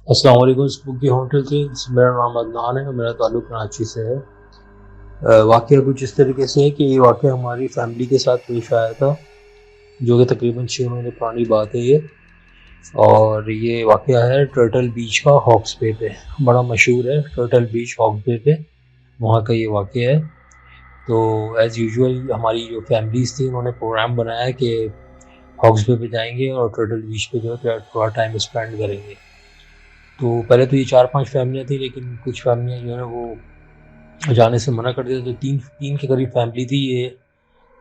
अस्सलाम वालेकुम spooky hotel से। मेरा नाम अदनान है और मेरा ताल्लुक़ कराची से है। वाक़या कुछ इस तरीके से है कि ये वाक़या हमारी फैमिली के साथ पेश आया था, जो कि तकरीबन 6 महीने पुरानी बात है ये। और ये वाक़या है टर्टल बीच का, हॉक्स बे पे। बड़ा मशहूर है टर्टल बीच, हॉक्स बे पे, वहाँ का ये वाक़या है। तो एज़ यूजुअल हमारी जो फैमिलीज़ थी उन्होंने प्रोग्राम बनाया कि हॉक्स बे पे जाएंगे और टर्टल बीच पे जो है थोड़ा टाइम स्पेंड करेंगे। तो पहले तो ये 4-5 फैमिलियाँ थी, लेकिन कुछ फैमिलियाँ जो है वो जाने से मना कर दिया। तो तीन तीन के करीब फैमिली थी, ये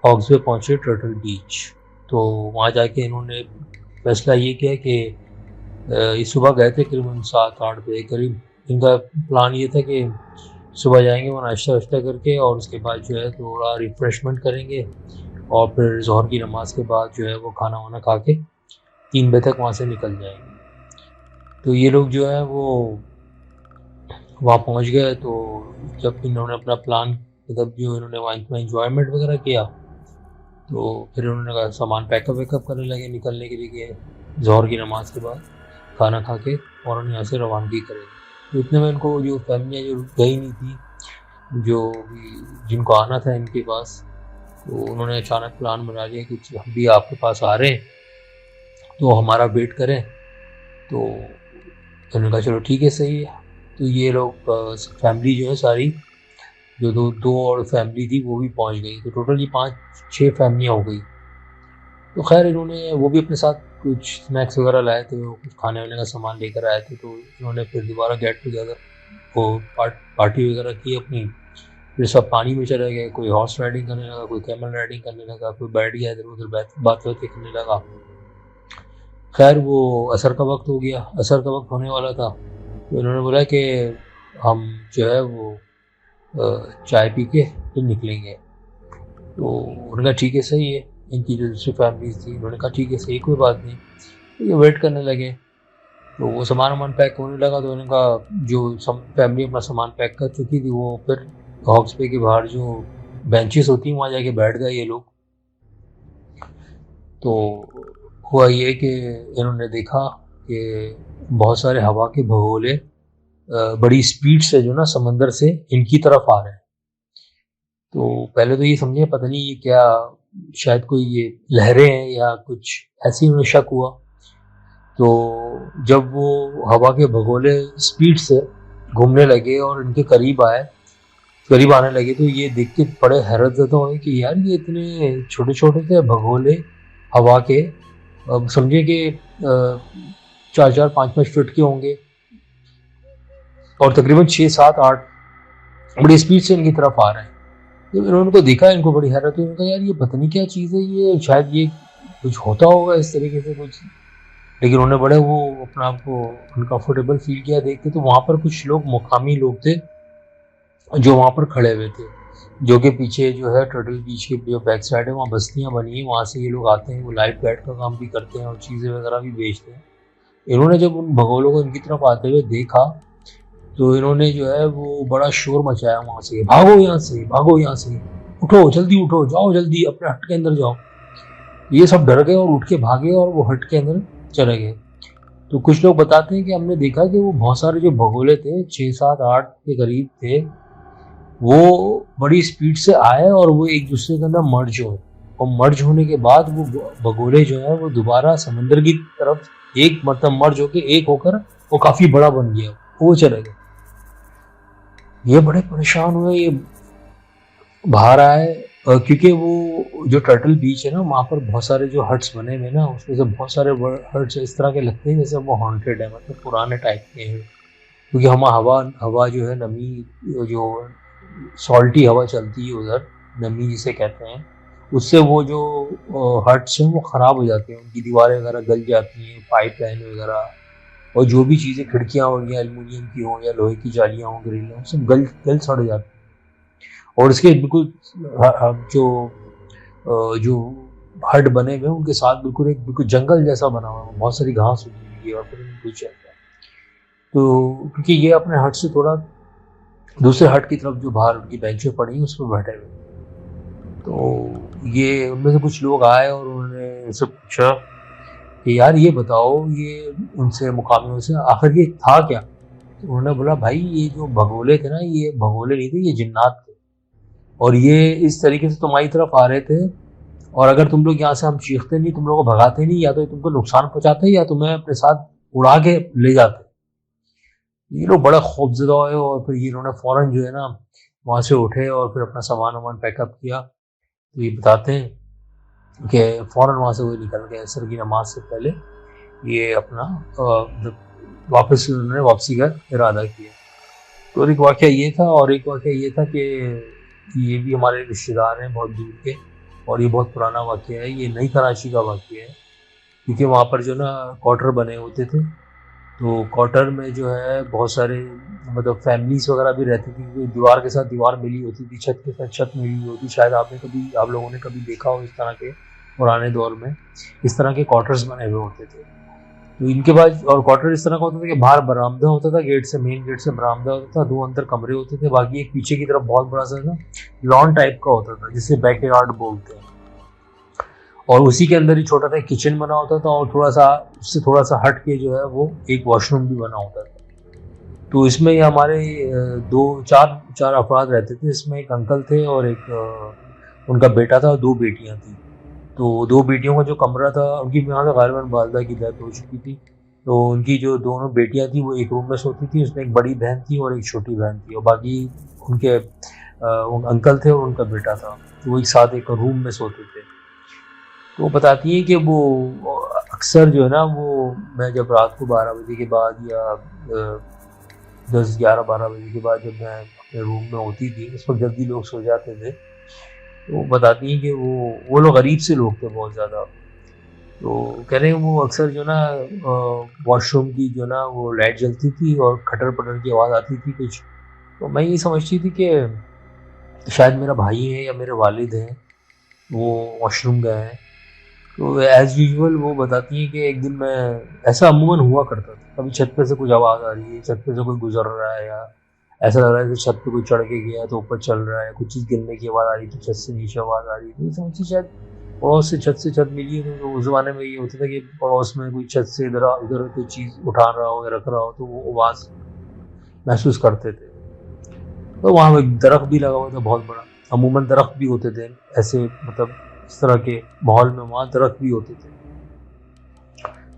हॉक्स बे पहुँचे टर्टल बीच। तो वहाँ जाके इन्होंने फैसला ये किया कि ये सुबह गए थे करीबन 7-8 बजे करीब। इनका प्लान ये था कि सुबह जाएंगे, वो नाश्ता वाश्ता करके और उसके बाद जो है थोड़ा रिफ्रेशमेंट करेंगे और फिर ज़ोहर की नमाज के बाद जो है वो खाना वाना खा के 3 बजे तक वहाँ से निकल जाएंगे। तो ये लोग जो है वो वहाँ पहुँच गए। तो जब इन्होंने अपना प्लान, मतलब जो इन्होंने वहाँ इतना इंजॉयमेंट वगैरह किया, तो फिर उन्होंने कहा सामान पैकअप वैकअप करने लगे निकलने के लिए, ज़ोहर की नमाज के बाद खाना खा के फ़ौरन यहाँ से रवानगी करेंगे। तो इतने में इनको जो फैमिलियाँ जो गई नहीं थी, जो जिनको आना था इनके पास, तो उन्होंने अचानक प्लान बना लिया कि हम भी आपके पास आ रहे हैं, तो हमारा वेट करें। तो उन्होंने कहा चलो ठीक है, सही है। तो ये लोग फैमिली जो है सारी, जो दो दो और फैमिली थी वो भी पहुंच गई। तो टोटल ये 5-6 फैमिलियाँ हो गई। तो खैर इन्होंने वो भी अपने साथ कुछ स्नैक्स वगैरह लाए थे, वो कुछ खाने वाने का सामान लेकर आए थे। तो इन्होंने फिर दोबारा गेट टुगेदर वो पार्टी वगैरह की अपनी। फिर सब पानी में चले गए, कोई हॉर्स राइडिंग करने लगा, कोई कैमल राइडिंग करने लगा, कोई बैठ गया इधर उधर बातें करने लगा। खैर वो असर का वक्त हो गया, असर का वक्त होने वाला था। तो इन्होंने बोला कि हम जो है वो चाय पी के फिर निकलेंगे। तो उन्होंने कहा ठीक है, सही है। इनकी जो दूसरी फैमिलीज थी उन्होंने कहा ठीक है, सही, कोई बात नहीं। तो ये वेट करने लगे। तो वो सामान वामान पैक होने लगा। तो उन्होंने कहा जो फैमिली अपना सामान पैक कर चुकी थी, वो फिर हॉक्स पे के बाहर जो बेंचेस होती हैं वहाँ जाके बैठ गए ये लोग। तो हुआ ये कि इन्होंने देखा कि बहुत सारे हवा के भगोले बड़ी स्पीड से जो ना समंदर से इनकी तरफ आ रहे हैं। तो पहले तो ये समझे पता नहीं ये क्या, शायद कोई ये लहरें हैं या कुछ ऐसी, उन्हें शक हुआ। तो जब वो हवा के भगोले स्पीड से घूमने लगे और इनके करीब आने लगे, तो ये देख के बड़े हैरत ज़दा हुए कि यार ये इतने छोटे छोटे से भगोले हवा के, अब समझे कि 4-4, 5-5 फीट के होंगे और तकरीबन 6-7-8 बड़ी स्पीड से इनकी तरफ आ रहे हैं। तो इन्होंने उनको देखा, इनको बड़ी हैरत हुई। उन्होंने कहा यार ये पता नहीं क्या चीज़ है, ये शायद ये कुछ होता होगा इस तरीके से कुछ। लेकिन उन्होंने बड़े वो अपना आपको अनकंफर्टेबल फील किया देख के। तो वहाँ पर कुछ लोग, मुकामी लोग थे जो वहाँ पर खड़े हुए थे, जो कि पीछे जो है टर्टल बीच के जो बैक साइड है वहाँ बस्तियाँ बनी हैं, वहाँ से ये लोग आते हैं, वो लाइफ गाइड का काम भी करते हैं और चीज़ें वगैरह भी बेचते हैं। इन्होंने जब उन भगोलों को इनकी तरफ आते हुए देखा, तो इन्होंने जो है वो बड़ा शोर मचाया वहाँ से, भागो यहाँ से, भागो यहाँ से, उठो जल्दी, उठो, जाओ जल्दी अपने हट के अंदर जाओ। ये सब डर गए और उठ के भागे और वो हट के अंदर चले गए। तो कुछ लोग बताते हैं कि हमने देखा कि वो बहुत सारे जो भगोले थे, 6-7-8 के करीब थे, वो बड़ी स्पीड से आए और वो एक दूसरे के अंदर मर्ज हुए। और मर्ज होने के बाद वो भगोले जो है वो दोबारा समंदर की तरफ एक मतलब मर्ज होके एक होकर वो काफी बड़ा बन गया, वो चले गए। ये बड़े परेशान हुए, ये बाहर आए। क्योंकि वो जो टर्टल बीच है ना, वहाँ पर बहुत सारे जो हट्स बने हुए ना, उसमें से बहुत सारे हट्स इस तरह के लगते हैं जैसे वो हॉन्टेड है, मतलब पुराने टाइप के हैं। क्योंकि हम हवा हवा जो है, नमी, जो सॉल्टी हवा चलती है उधर, नमी जिसे कहते हैं, उससे वो जो हट्स हैं वो ख़राब हो जाते हैं, उनकी दीवारें वगैरह गल जाती हैं, पाइप लाइन वगैरह, और जो भी चीज़ें, खिड़कियाँ हो या एल्युमिनियम की हो या लोहे की जालियाँ हों, ग्रिल हों, सब गल गल सड़ जाती हैं। और इसके बिल्कुल जो हट बने हुए हैं उनके साथ बिल्कुल एक बिल्कुल जंगल जैसा बना हुआ है, बहुत सारी घास उगी हुई है और फिर कुछ है। तो क्योंकि ये अपने हट से थोड़ा दूसरे हट की तरफ जो बाहर उनकी बेंचें पड़ी उस पर बैठे हुए, तो ये उनमें से कुछ लोग आए और उन्होंने इनसे पूछा कि यार ये बताओ, ये उनसे मुकामियों से आखिर ये था क्या? तो उन्होंने बोला, भाई ये जो भगोले थे ना, ये भगोले नहीं थे, ये जिन्नात थे, और ये इस तरीके से तुम्हारी तरफ आ रहे थे, और अगर तुम लोग यहाँ से हम चीखते नहीं, तुम लोगों को भगाते नहीं, या तो ये तुमको नुकसान पहुंचाते या तुम्हें अपने साथ उड़ा के ले जाते। ये लोग बड़ा खौफजदा हुए, और फिर ये इन्होंने फौरन जो है ना वहाँ से उठे और फिर अपना सामान वामान पैकअप किया। तो ये बताते हैं कि फौरन वहाँ से वो निकल गए असर की नमाज से पहले, ये अपना वापस उन्होंने वापसी का इरादा किया। तो एक वाक़या ये था, और एक वाक़या ये था कि ये भी हमारे रिश्तेदार हैं बहुत दूर के, और ये बहुत पुराना वाक़या है, ये नई कराची का वाक़या है। क्योंकि वहाँ पर जो ना क्वार्टर बने होते थे, तो क्वार्टर में जो है बहुत सारे मतलब फैमिलीज़ वगैरह भी रहती थी, कोई दीवार के साथ दीवार मिली होती थी, छत के साथ छत मिली होती। शायद आप लोगों ने कभी देखा हो इस तरह के पुराने दौर में इस तरह के क्वार्टर्स बने हुए होते थे। तो इनके बाद, और क्वार्टर इस तरह का होता था कि बाहर बरामदा होता था, गेट से, मेन गेट से बरामदा होता था, 2 अंदर कमरे होते थे, बाकी एक पीछे की तरफ बहुत बड़ा सा ना लॉन टाइप का होता था जिसे बैकयार्ड बोलते हैं, और उसी के अंदर ही छोटा सा किचन बना होता था, और उससे थोड़ा सा हट के जो है वो एक वॉशरूम भी बना होता था। तो इसमें ये हमारे चार अफराद रहते थे। इसमें एक अंकल थे और एक उनका बेटा था और 2 बेटियां थी। तो 2 बेटियों का जो कमरा था, उनकी यहाँ से गालिबन वालदा की डेथ हो चुकी थी, तो उनकी जो दोनों बेटियां थी वो एक रूम में सोती थी, उसमें एक बड़ी बहन थी और एक छोटी बहन थी, और बाकी उनके अंकल थे और उनका बेटा था, तो वो एक साथ एक रूम में सोते थे। तो वो बताती हैं कि वो अक्सर जो है ना, वो मैं जब रात को 12 बजे के बाद या 10, 11, 12 बजे के बाद जब मैं अपने रूम में होती थी, उस वक्त जल्दी लोग सो जाते थे, तो बताती हैं कि वो लोग गरीब से लोग थे बहुत ज़्यादा। तो कह रहे हैं वो अक्सर जो ना वॉशरूम की जो ना वो लाइट जलती थी और खटर पटर की आवाज़ आती थी कुछ। तो मैं ये समझती थी कि शायद मेरा भाई है या मेरे वालिद हैं, वो वॉशरूम गए हैं। तो एज़ यूजुअल वो बताती हैं कि एक दिन मैं, ऐसा अमूमन हुआ करता था, कभी छत पे से कुछ आवाज़ आ रही है, छत पे से कोई गुजर रहा है, या ऐसा लग रहा है कि छत पे कोई चढ़ के गया तो ऊपर चल रहा है, कुछ चीज़ गिरने की आवाज़ आ रही, तो छत से नीचे आवाज़ आ रही। तो ये समझिए शायद पड़ोस से छत मिली है, तो उस ज़माने में ये होता था कि पड़ोस में कोई छत से इधर उधर कोई चीज़ उठा रहा हो या रख रहा हो, तो वो आवाज़ महसूस करते थे। तो वहाँ एक दरख्त भी लगा हुआ था बहुत बड़ा, अमूमन दरख्त भी होते थे ऐसे, मतलब इस तरह के माहौल में वहाँ दरख्त भी होते थे।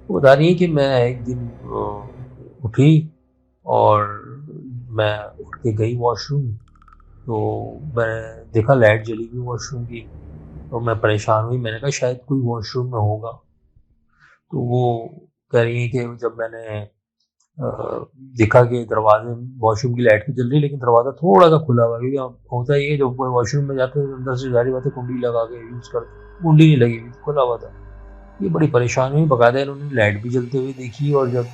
वो बता रही है कि मैं एक दिन उठी और मैं उठ के गई वॉशरूम, तो मैं देखा लाइट जली हुई वॉशरूम की, तो मैं परेशान हुई, मैंने कहा शायद कोई वॉशरूम में होगा। तो वो कह रही है कि जब मैंने देखा कि दरवाजे, वॉशरूम की लाइट तो जल रही, लेकिन दरवाज़ा थोड़ा सा खुला हुआ, क्योंकि होता ही है जब कोई वॉशरूम में जाते हैं तो अंदर से जारी बात है कुंडी लगा के यूज़ करते, कुंडी नहीं लगी हुई, खुला हुआ था। ये बड़ी परेशान हुई, बकायदा इन्होंने लाइट भी जलते हुए देखी, और जब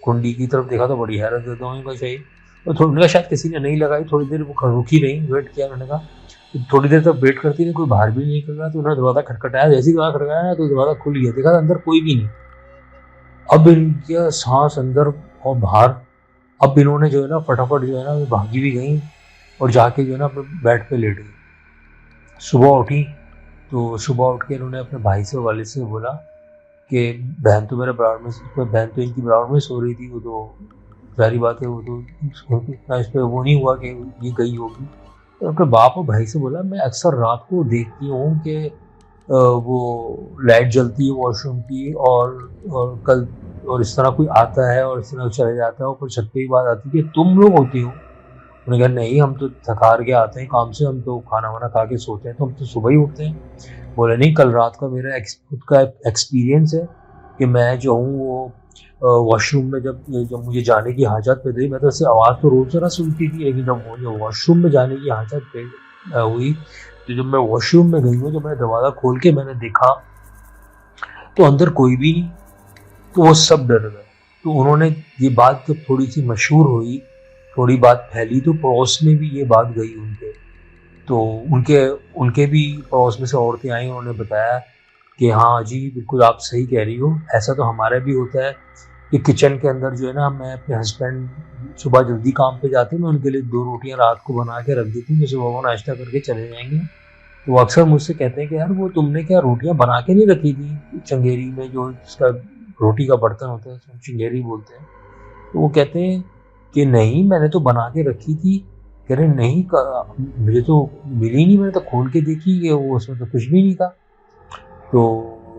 कुंडी की तरफ देखा तो बड़ी हैरत ज़दा हुई। उनका चाहिए तो थोड़ी, उनका शायद किसी ने नहीं लगाई, थोड़ी देर वो रुकी रही, वेट किया, उन्होंने कहा थोड़ी देर तक वेट करती रही, कोई बाहर भी नहीं निकल रहा, तो उन्होंने दरवाज़ा खटखटाया, जैसे ही दरवाज़ा खटखटाया ना तो दरवाज़ा खुल गया, देखा अंदर कोई भी नहीं। अब इनके सांस अंदर और बाहर, अब इन्होंने जो है ना फटाफट जो है ना भागी भी गई और जाके जो है ना अपने बेड पे लेट गई। सुबह उठी तो सुबह उठ के इन्होंने अपने भाई से, वालिद से बोला कि बहन तो मेरे बराबर में, बहन तो इनकी बराबर में सो रही थी, वो तो जारी बात है, वो तो इतना इस पर वो नहीं हुआ कि ये गई होगी। तो अपने बाप और भाई से बोला, मैं अक्सर रात को देखती हूँ कि वो लाइट जलती है वॉशरूम की, और कल और इस तरह कोई आता है और इस तरह चले जाता है, और फिर छत पे ही बात आती है कि तुम लोग होती हो। उन्होंने कहा नहीं, हम तो थक हार के आते हैं काम से, हम तो खाना वाना खा के सोते हैं, तो हम तो सुबह ही उठते हैं। बोले नहीं, कल रात का मेरा खुद का एक्सपीरियंस है कि मैं जो हूँ वो वॉशरूम में जब मुझे जाने की हाजत पे थी, मैं तो ऐसे आवाज़ तो रोज़ जरा सुनती थी, लेकिन जब मुझे वॉशरूम में जाने की हाजत पे हुई, तो जब मैं वॉशरूम में गई हूँ, जब मैंने दरवाज़ा खोल के मैंने देखा तो अंदर कोई भी नहीं, तो वो सब डर गए। तो उन्होंने, ये बात जब थोड़ी सी मशहूर हुई, थोड़ी बात फैली, तो पड़ोस में भी ये बात गई उनके, तो उनके उनके भी पड़ोस में से औरतें आई, उन्होंने बताया कि हाँ जी बिल्कुल आप सही कह रही हो, ऐसा तो हमारा भी होता है कि किचन के अंदर जो है ना, मैं अपने हस्बैंड सुबह जल्दी काम पे जाते हैं, मैं उनके लिए 2 रोटियां रात को बना के रख देती हूँ, सुबह वो नाश्ता करके चले जाएंगे, तो वो अक्सर मुझसे कहते हैं कि यार वो तुमने क्या रोटियां बना के नहीं रखी थी चंगेरी में, जो इसका रोटी का बर्तन होता है उसको हम चंगेरी बोलते हैं। तो वो कहते हैं कि नहीं मैंने तो बना के रखी थी। कह रहे नहीं मुझे तो मिली नहीं, मैंने तो खोल के देखी कि वो उसमें तो कुछ भी नहीं था। तो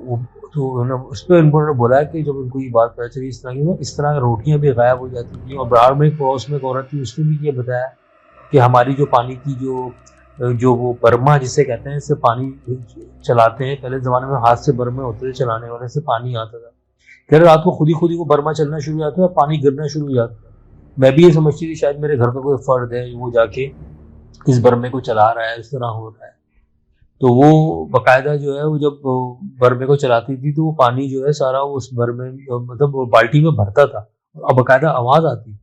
वो तो उस पर उन्होंने बोला कि जब उनको ये बात पता चली इस तरह रोटियां भी गायब हो जाती थी। और बाहर में पड़ोस में एक औरत थी, उसने भी ये बताया कि हमारी जो पानी की जो वो बर्मा जिसे कहते हैं, इससे पानी चलाते हैं। पहले ज़माने में हाथ से बर्मे होते थे चलाने वाले, से पानी आता था। कह रहे रात को खुद ही वो बर्मा चलना शुरू हो जाता था, पानी गिरना शुरू हो जाता था। मैं भी ये समझती थी शायद मेरे घर पे कोई फर्द है, वो जाके इस बर्मे को चला रहा है, इस तरह हो रहा है। तो वो बाकायदा जो है वो जब बर्मे को चलाती थी तो वो पानी जो है सारा उस बर्मे मतलब वो बाल्टी में भरता था और बाकायदा आवाज़ आती थी।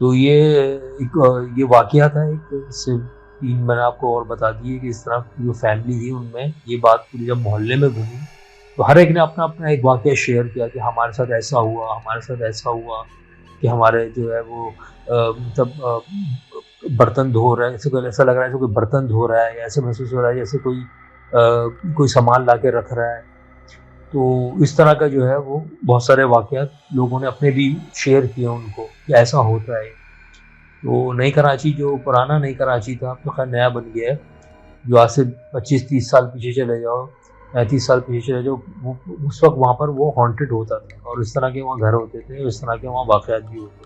तो ये वाकया था एक। इससे तीन मैंने आपको और बता दिए कि इस तरह की जो फैमिली थी उनमें ये बात पूरी जब मोहल्ले में घूमी तो हर एक ने अपना अपना एक वाकया शेयर किया कि हमारे साथ ऐसा हुआ, हमारे साथ ऐसा हुआ कि हमारे जो है वो मतलब बर्तन धो रहा है, ऐसे कोई ऐसा लग रहा है जैसे कोई बर्तन धो रहा है, या ऐसे महसूस हो रहा है जैसे कोई सामान ला के रख रहा है। तो इस तरह का जो है वो बहुत सारे वाकयात लोगों ने अपने भी शेयर किए उनको कि ऐसा होता है। तो नई कराची जो पुराना नई कराची था अब तो खैर नया बन गया है। जो आज से 25-30 साल पीछे चले जाओ, 35 साल पीछे चले जाओ, वो उस वक्त वहाँ पर वो हॉन्टेड होता था और इस तरह के वहाँ घर होते थे, इस तरह के वहाँ वाकयात भी होते थे।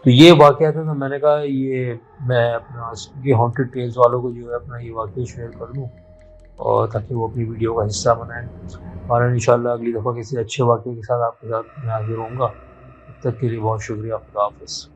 तो ये वाकयात है, तो मैंने कहा ये मैं अपना ये हॉन्टेड टेल्स वालों को जो है अपना ये वाकया शेयर कर दूँ और ताकि वो अपनी वीडियो का हिस्सा बनाएं। और इंशाल्लाह अगली दफ़ा किसी अच्छे वाकये के साथ आपके साथ मैं हाजिर होऊंगा। तब तक के लिए बहुत शुक्रिया। खुदा हाफिज़।